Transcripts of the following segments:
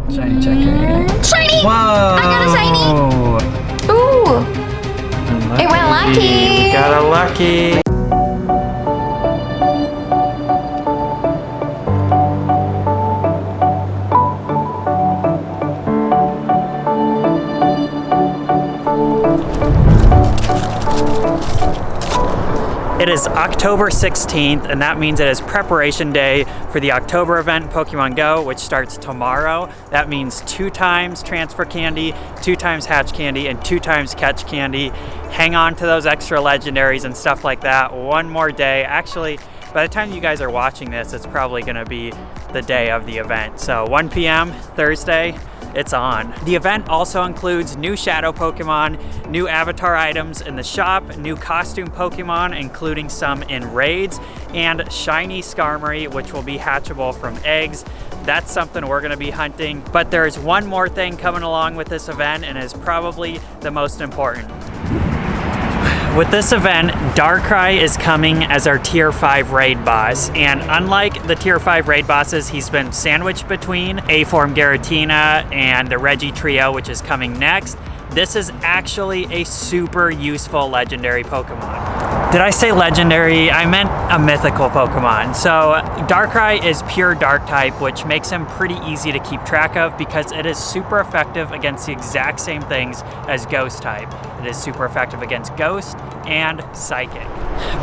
Shiny checking. Shiny! Whoa! I got a shiny! Ooh! It went lucky! Got a lucky! It is October 16th, and that means it is preparation day for the October event in Pokemon Go, which starts tomorrow. That means 2 times transfer candy, 2 times hatch candy, and 2 times catch candy. Hang on to those extra legendaries and stuff like that. One more day. Actually, by the time you guys are watching this, it's probably going to be the day of the event. So 1 p.m. Thursday, it's on. The event also includes new shadow Pokemon, new avatar items in the shop, new costume Pokemon, including some in raids, and shiny Skarmory, which will be hatchable from eggs. That's something we're gonna be hunting. But there's one more thing coming along with this event, and is probably the most important. With this event, Darkrai is coming as our Tier 5 raid boss, and unlike the Tier 5 raid bosses, he's been sandwiched between A-Form Giratina and the Reggie Trio, which is coming next. This is actually a super useful legendary Pokemon. Did I say legendary? I meant a mythical Pokemon. So Darkrai is pure Dark type, which makes him pretty easy to keep track of because it is super effective against the exact same things as Ghost type. It is super effective against Ghost and Psychic.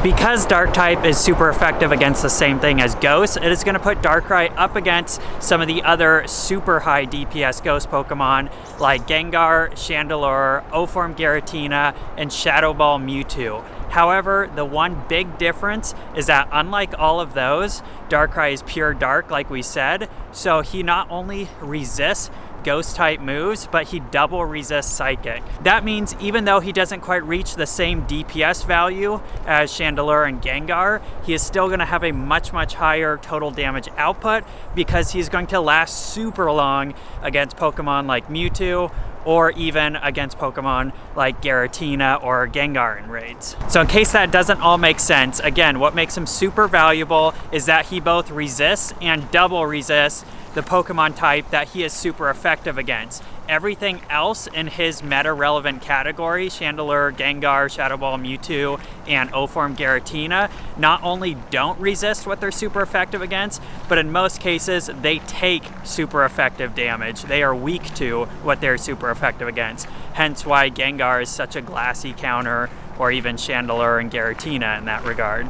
Because Dark type is super effective against the same thing as Ghost, it is going to put Darkrai up against some of the other super high DPS Ghost Pokemon like Gengar, Chandelure, O-Form Giratina, and Shadow Ball Mewtwo. However, the one big difference is that unlike all of those, Darkrai is pure Dark, like we said, so he not only resists Ghost type moves, but he double resists Psychic. That means even though he doesn't quite reach the same DPS value as Chandelure and Gengar, he is still going to have a much higher total damage output because he's going to last super long against Pokemon like Mewtwo, or even against Pokemon like Giratina or Gengar in raids. So in case that doesn't all make sense, again, what makes him super valuable is that he both resists and double resists the Pokemon type that he is super effective against. Everything else in his meta-relevant category, Chandelure, Gengar, Shadow Ball, Mewtwo, and O-Form Giratina, not only don't resist what they're super effective against, but in most cases, they take super effective damage. They are weak to what they're super effective against. Hence why Gengar is such a glassy counter, or even Chandelure and Giratina in that regard.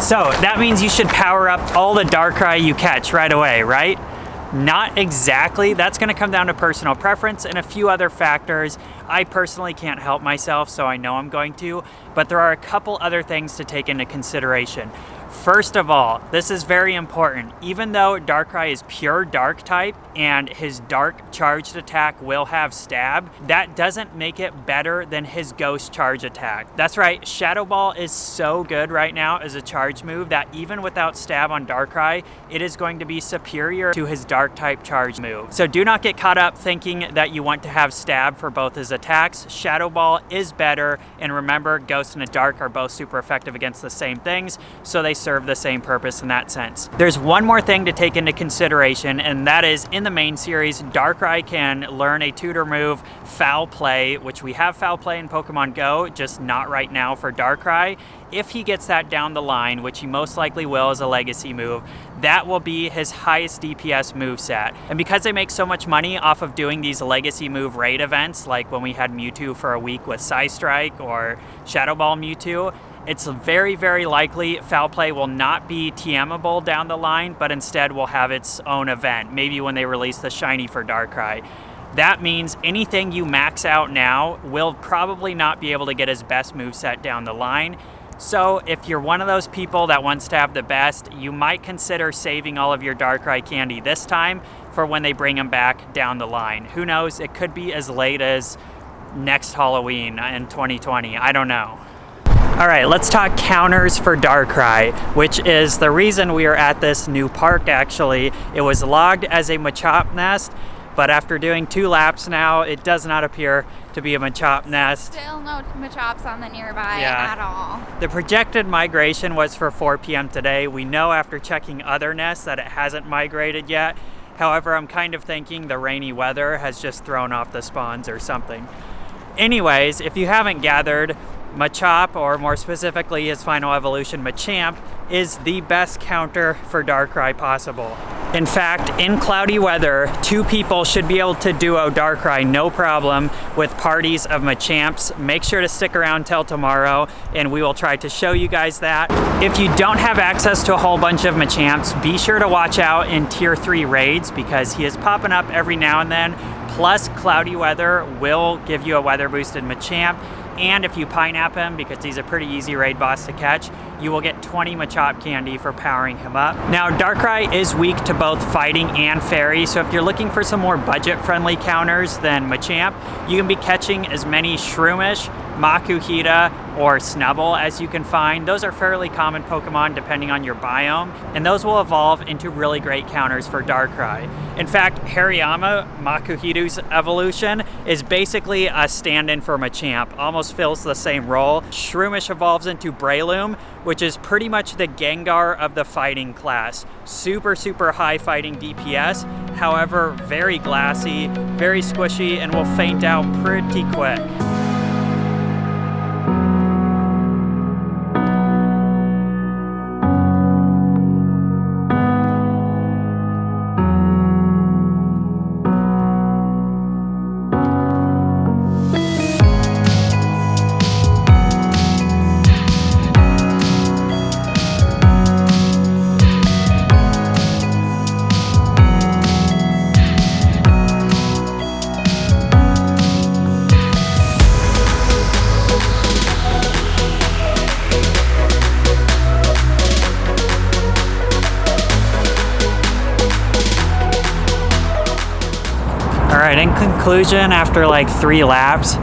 So that means you should power up all the Darkrai you catch right away, right? Not exactly. That's going to come down to personal preference and a few other factors. I personally can't help myself, so I know I'm going to, but there are a couple other things to take into consideration. First of all, this is very important. Even though Darkrai is pure Dark type and his Dark charged attack will have Stab, that doesn't make it better than his Ghost charge attack. That's right, Shadow Ball is so good right now as a charge move that even without Stab on Darkrai, it is going to be superior to his Dark type charge move. So do not get caught up thinking that you want to have Stab for both his attacks. Shadow Ball is better, and remember, Ghost and Dark are both super effective against the same things, so they serve the same purpose in that sense. There's one more thing to take into consideration, and that is in the main series, Darkrai can learn a tutor move, Foul Play, which we have Foul Play in Pokemon Go, just not right now for Darkrai. If he gets that down the line, which he most likely will as a legacy move, that will be his highest DPS moveset. And because they make so much money off of doing these legacy move raid events, like when we had Mewtwo for a week with Psystrike or Shadow Ball Mewtwo, it's very likely Foul Play will not be TMable down the line, but instead will have its own event, maybe when they release the shiny for Darkrai. That means anything you max out now will probably not be able to get his best moveset down the line. So if you're one of those people that wants to have the best, you might consider saving all of your Darkrai candy this time for when they bring them back down the line. Who knows, it could be as late as next Halloween in 2020, I don't know. All right, let's talk counters for Darkrai, which is the reason we are at this new park actually. It was logged as a Machop nest, but after doing 2 laps now, it does not appear to be a Machop nest. Still no Machops on the nearby at all. The projected migration was for 4 p.m. today. We know after checking other nests that it hasn't migrated yet. However, I'm kind of thinking the rainy weather has just thrown off the spawns or something. Anyways, if you haven't gathered, Machop, or more specifically his final evolution Machamp, is the best counter for Darkrai possible. In fact, in cloudy weather, 2 people should be able to duo Darkrai no problem with parties of Machamps. Make sure to stick around till tomorrow and we will try to show you guys that. If you don't have access to a whole bunch of Machamps, be sure to watch out in tier 3 raids because he is popping up every now and then. Plus, cloudy weather will give you a weather boosted Machamp. And if you Pineapple him, because he's a pretty easy raid boss to catch, you will get 20 Machop candy for powering him up. Now, Darkrai is weak to both fighting and fairy, so if you're looking for some more budget-friendly counters than Machamp, you can be catching as many Shroomish, Makuhita, or Snubbull as you can find. Those are fairly common Pokemon depending on your biome, and those will evolve into really great counters for Darkrai. In fact, Hariyama, Makuhita's evolution, is basically a stand-in for Machamp, almost fills the same role. Shroomish evolves into Breloom, which is pretty much the Gengar of the fighting class. Super, super high fighting DPS, however, very glassy, very squishy, and will faint out pretty quick. Alright, in conclusion, after like 3 laps,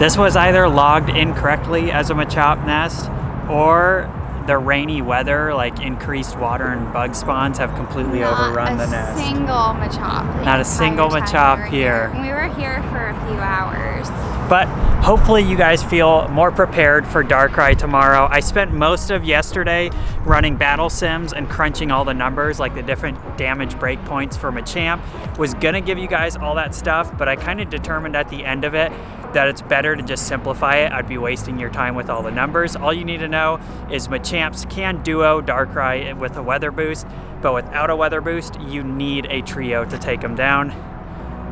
this was either logged incorrectly as a Machop nest, or the rainy weather, like increased water and bug spawns, have completely overrun the nest. Not a single Machop. Not a single Machop here. We were here for a few hours. But hopefully you guys feel more prepared for Darkrai tomorrow. I spent most of yesterday running battle sims and crunching all the numbers, like the different damage breakpoints for Machamp. Was gonna give you guys all that stuff, but I kind of determined at the end of it that it's better to just simplify it. I'd be wasting your time with all the numbers. All you need to know is Machamps can duo Darkrai with a weather boost, but without a weather boost, you need a trio to take them down.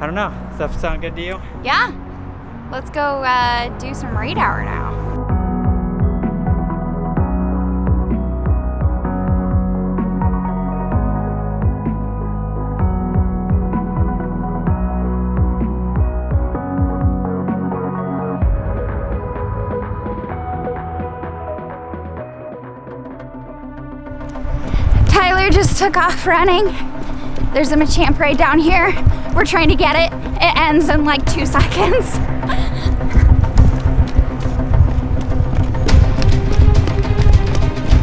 I don't know, does that sound good to you? Yeah. Let's go do some raid hour now. Tyler just took off running. There's a Machamp raid down here. We're trying to get it. It ends in like 2 seconds.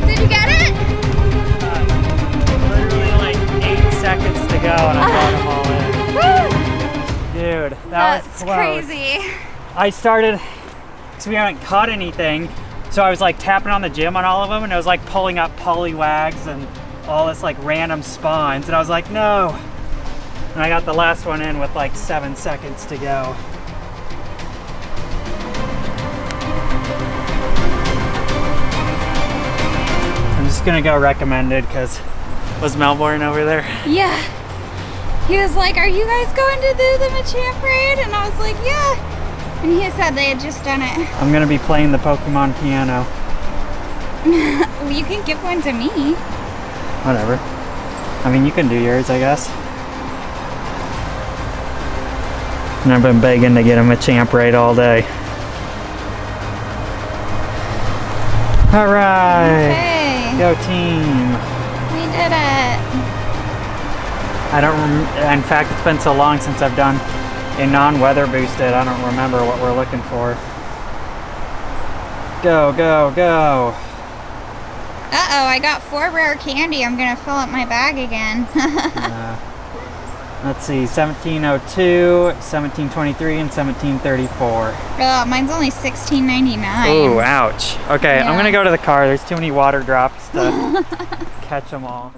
Did you get it? Literally like 8 seconds to go and I got them all in. Dude, that was close. That's crazy. I started, because we haven't caught anything, so I was like tapping on the gym on all of them and it was like pulling up Poliwags and all this like random spawns, and I was like, no. And I got the last one in with like 7 seconds to go. I'm just gonna go recommended because was Melbourne over there? Yeah. He was like, are you guys going to do the Machamp raid? And I was like, yeah. And he said they had just done it. I'm gonna be playing the Pokemon piano. Well, you can give one to me. Whatever. I mean, you can do yours, I guess. And I've been begging to get him a Machamp raid all day. All right. Okay. Go team. We did it. I don't in fact, it's been so long since I've done a non-weather boosted. I don't remember what we're looking for. Go, go, go. Uh-oh, I got 4 rare candy. I'm gonna fill up my bag again. Let's see, 1702, 1723, and 1734. Oh, mine's only $16.99. Ooh, ouch. Okay, Yeah. I'm gonna go to the car. There's too many water drops to catch them all.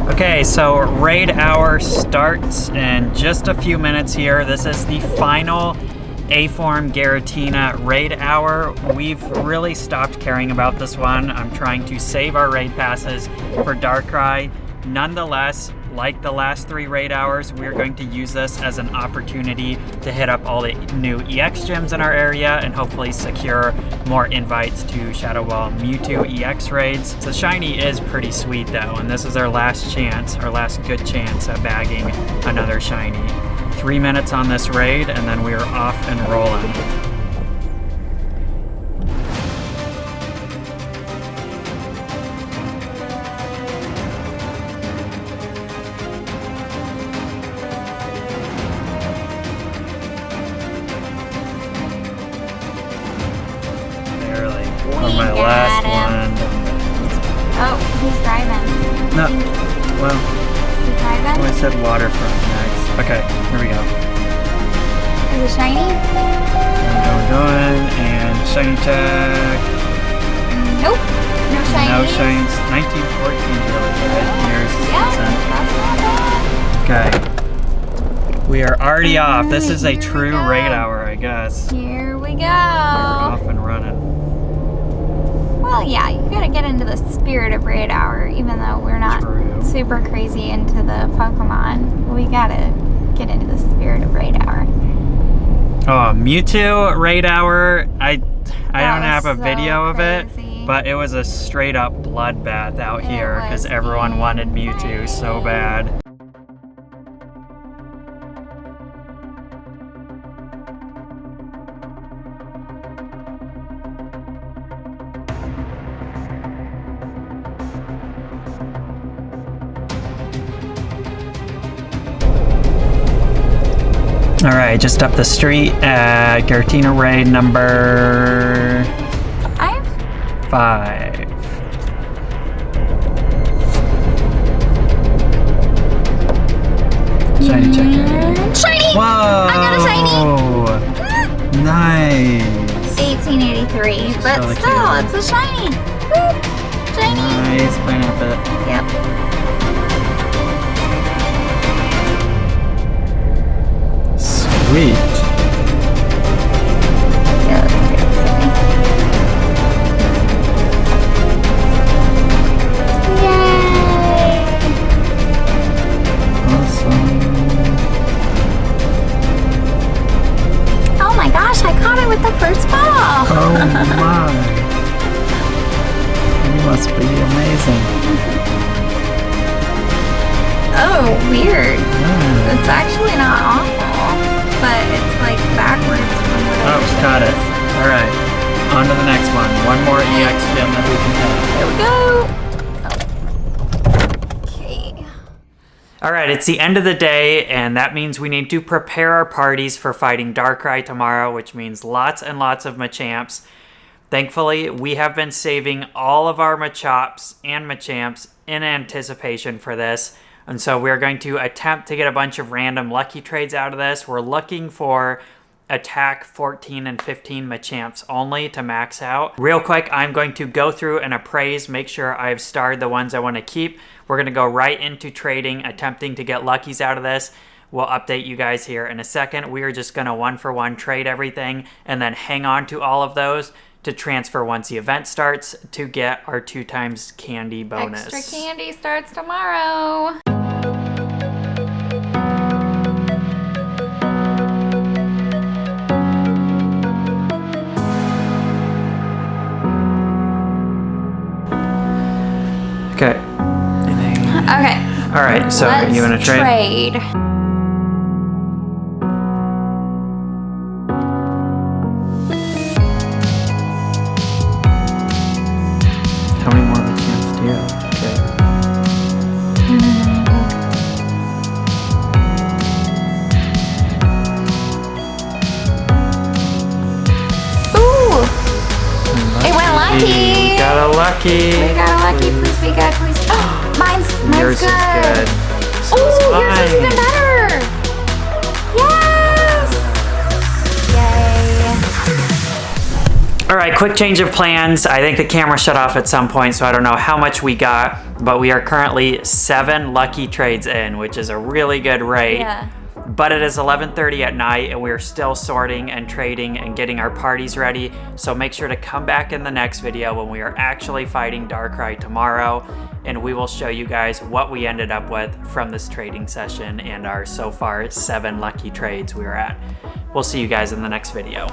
Okay, so raid hour starts in just a few minutes here. This is the final A-Form Giratina raid hour. We've really stopped caring about this one. I'm trying to save our raid passes for Darkrai. Nonetheless, like the last 3 raid hours, we're going to use this as an opportunity to hit up all the new EX gyms in our area and hopefully secure more invites to Shadow Ball Mewtwo EX raids. The shiny is pretty sweet though, and this is our last chance, our last good chance at bagging another shiny. 3 minutes on this raid, and then we are off and rolling. Barely. On my last one. Oh, he's driving. No. Well, Is he driving? I said waterfront next. Okay, here we go. Is it shiny? Going, and shiny tag. Nope. No shiny. No shines. 1914 is really good. Here's Yeah, that's not bad. Okay. We are already off. This is a true raid hour, I guess. Here we go. We're off and running. Well, yeah, you gotta get into the spirit of raid hour, even though we're not super crazy into the Pokemon. We gotta get into the spirit of raid hour. Oh, Mewtwo raid hour. I don't have a video of it, but it was a straight up bloodbath out here because everyone wanted Mewtwo so bad. All right, just up the street at Giratina raid number 5. Shiny checker. Shiny! Whoa! I got a shiny! Nice! 1883, but really still, cute. it's a shiny! Woo! Shiny! Nice, pineapple. Yep. Sweet. Yeah, that's pretty exciting. Yay! Awesome. Oh my gosh, I caught it with the first ball! Oh my. You must be amazing. Oh, weird. It's actually not awful, but it's like backwards from what Oh, got it. All right. On to the next one. One more EX gem that we can hit. There we go. Okay. All right, it's the end of the day, and that means we need to prepare our parties for fighting Darkrai tomorrow, which means lots and lots of Machamps. Thankfully, we have been saving all of our Machops and Machamps in anticipation for this. And so we're going to attempt to get a bunch of random lucky trades out of this. We're looking for attack 14 and 15 Machamps only to max out. Real quick, I'm going to go through and appraise, make sure I've starred the ones I want to keep. We're going to go right into trading, attempting to get luckies out of this. We'll update you guys here in a second. We are just going to 1-for-1 trade everything and then hang on to all of those to transfer once the event starts to get our 2x candy bonus. Extra candy starts tomorrow. Okay. Okay. All right, so Let's you want to trade? How many more Machamps do you have? Okay. Ooh! It went lucky! Got a lucky! We got a lucky. Please be good, please. Mine's Yours good. is good. So Oh, is yours is even mine. better! Yes! Yay. All right, quick change of plans. I think the camera shut off at some point, so I don't know how much we got, but we are currently 7 lucky trades in, which is a really good rate. Yeah. But it is 11:30 at night and we're still sorting and trading and getting our parties ready. So make sure to come back in the next video when we are actually fighting Darkrai tomorrow, and we will show you guys what we ended up with from this trading session and our so far 7 lucky trades we were at. We'll see you guys in the next video.